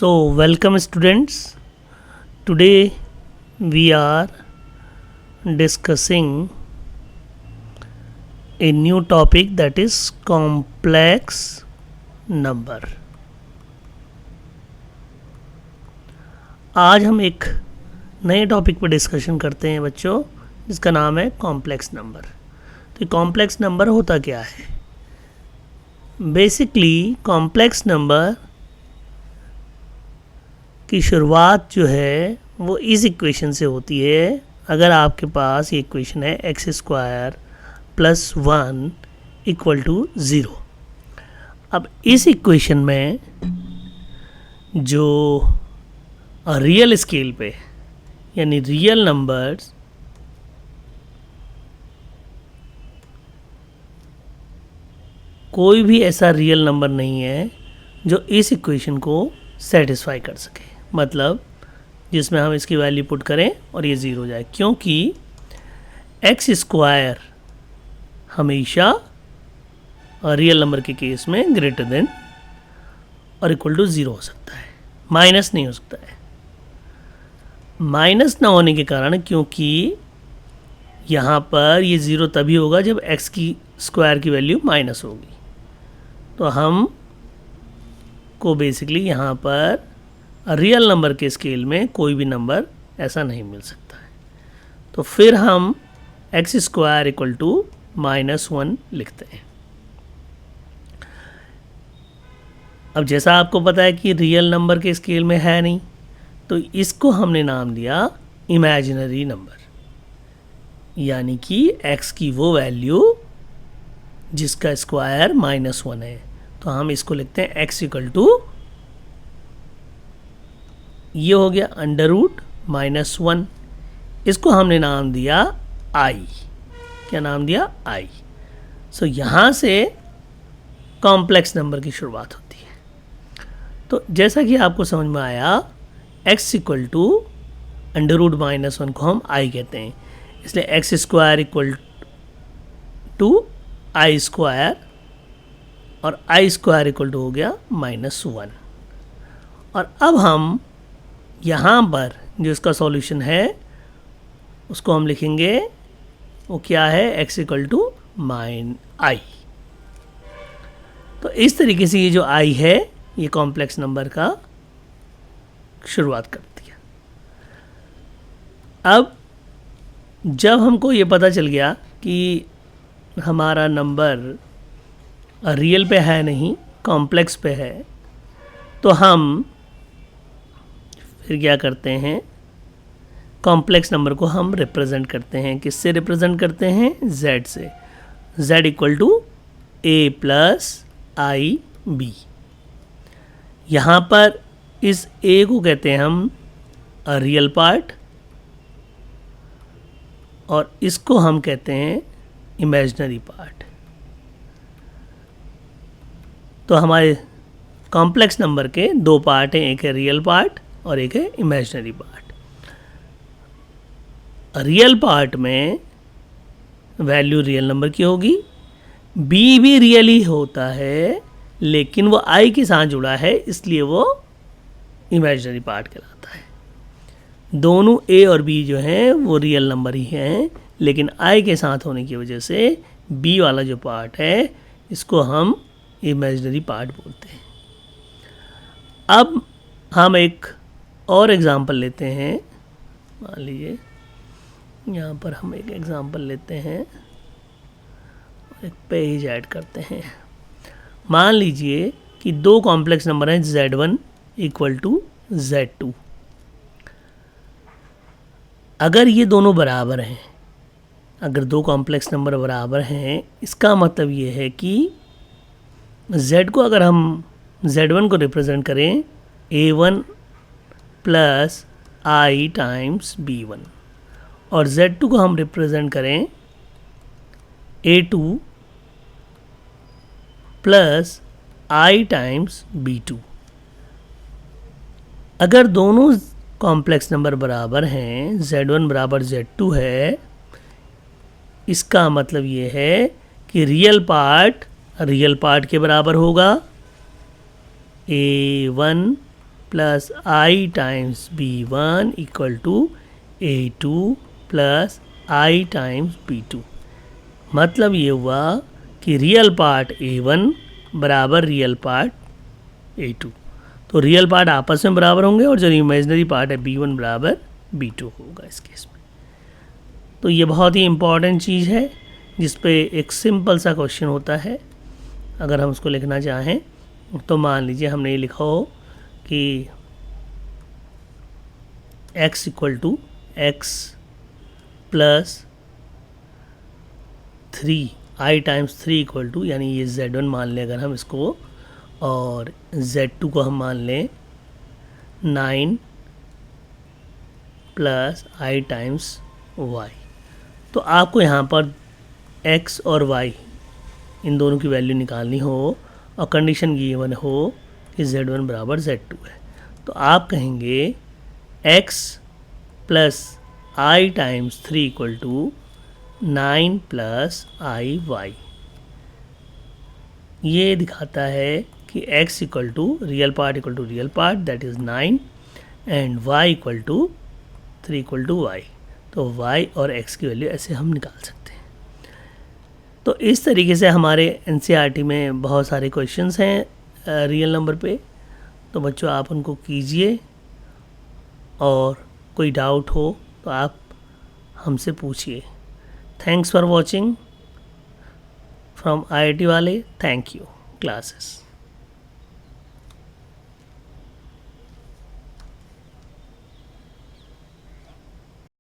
So, welcome students. Today we are discussing a new topic, that is complex number. आज हम एक नए topic पर डिस्कशन करते हैं बच्चों, जिसका नाम है कॉम्प्लेक्स नंबर. तो कॉम्प्लेक्स नंबर होता क्या है? बेसिकली कॉम्प्लेक्स नंबर की शुरुआत जो है वो इस इक्वेशन से होती है. अगर आपके पास ये इक्वेशन है x square plus 1 equal to 0. अब इस इक्वेशन में जो रियल स्केल पे यानी रियल नंबर्स कोई भी ऐसा रियल नंबर नहीं है जो इस इक्वेशन को सेटिस्फाई कर सके, मतलब जिसमें हम इसकी वैल्यू पुट करें और ये 0 हो जाए, क्योंकि एक्स स्क्वायर हमेशा रियल नंबर के केस में ग्रेटर देन और इक्वल टू 0 हो सकता है, माइनस नहीं हो सकता है. माइनस ना होने के कारण, क्योंकि यहाँ पर ये 0 तभी होगा जब एक्स की स्क्वायर की वैल्यू माइनस होगी. तो हम को बेसिकली यहाँ पर रियल नंबर के स्केल में कोई भी नंबर ऐसा नहीं मिल सकता है. तो फिर हम एक्स स्क्वायर इक्वल टू -1 लिखते हैं. अब जैसा आपको पता है कि रियल नंबर के स्केल में है नहीं, तो इसको हमने नाम दिया इमेजिनरी नंबर, यानी कि x की वो वैल्यू जिसका स्क्वायर -1 है. तो हम इसको लिखते हैं x इक्वल टू, ये हो गया √-1. इसको हमने नाम दिया i. क्या नाम दिया? i. सो यहाँ से कॉम्प्लेक्स नंबर की शुरुआत होती है. तो जैसा कि आपको समझ में आया, x इक्वल टू √-1 को हम i कहते हैं, इसलिए x square equal to i square और आई स्क्वायर इक्वल टू हो गया -1. और अब हम यहाँ पर जो इसका सॉल्यूशन है उसको हम लिखेंगे, वो क्या है? x equal to -i. तो इस तरीके से ये जो i है ये कॉम्प्लेक्स नंबर का शुरुआत करती है. अब जब हमको ये पता चल गया कि हमारा नंबर रियल पे है नहीं, कॉम्प्लेक्स पे है, तो हम फिर क्या करते हैं? कॉम्प्लेक्स नंबर को हम रिप्रेजेंट करते हैं. किससे रिप्रेजेंट करते हैं? z से. z equal to a plus i b. यहाँ पर इस a को कहते हैं हम रियल पार्ट और इसको हम कहते हैं इमेजिनरी पार्ट. तो हमारे कॉम्प्लेक्स नंबर के दो पार्ट हैं, एक है रियल पार्ट और एक है इमेजिनरी पार्ट. रियल पार्ट में वैल्यू रियल नंबर की होगी, बी भी रियल ही होता है, लेकिन वो आई के साथ जुड़ा है, इसलिए वो इमेजिनरी पार्ट कहलाता है. दोनों ए और बी जो हैं वो रियल नंबर ही हैं, लेकिन आई के साथ होने की वजह से बी वाला जो पार्ट है इसको हम इमेजिनरी पार्ट बोलते हैं. अब हम एक और एग्ज़ाम्पल लेते हैं. मान लीजिए यहाँ पर हम एक एग्ज़ाम्पल लेते हैं और एक पेज ऐड करते हैं. मान लीजिए कि दो कॉम्प्लेक्स नंबर हैं z1 इक्वल टू z2. अगर ये दोनों बराबर हैं, अगर दो कॉम्प्लेक्स नंबर बराबर हैं, इसका मतलब ये है कि z को अगर हम z1 को रिप्रेजेंट करें a1 plus i times b1 और z2 को हम रिप्रेजेंट करें a2 plus i times b2. अगर दोनों कॉम्प्लेक्स नंबर बराबर हैं, z1 बराबर z2 है, इसका मतलब ये है कि रियल पार्ट के बराबर होगा a1 plus i times B1 equal to A2 plus i times B2। मतलब ये हुआ कि रियल पार्ट A1 बराबर रियल पार्ट A2। तो रियल पार्ट आपस में बराबर होंगे और जो इमेजनरी पार्ट है B1 बराबर B2 होगा इस केस में। तो ये बहुत ही इम्पॉर्टेंट चीज़ है जिस पे एक सिंपल सा क्वेश्चन होता है। अगर हम उसको लिखना चाहें तो मान लीजिए हमने ये लिखा हो कि x equal to x plus 3 i times 3 equal to, यानी ये z1 मान लें अगर हम इसको, और z2 को हम मान लें 9 प्लस आई टाइम्स y। तो आपको यहाँ पर x और y इन दोनों की वैल्यू निकालनी हो और कंडीशन गिवन हो कि z1 बराबर z2 है, तो आप कहेंगे x plus i times 3 equal to 9 plus i y. ये दिखाता है कि x equal to real part that is 9 and y equal to 3 equal to y। तो y और x की वैल्यू ऐसे हम निकाल सकते हैं। तो इस तरीके से हमारे NCERT में बहुत सारे क्वेश्चंस हैं रियल नंबर पे। तो बच्चों आप उनको कीजिए और कोई डाउट हो तो आप हमसे पूछिए। Thanks for watching from IIT वाले। Thank you classes.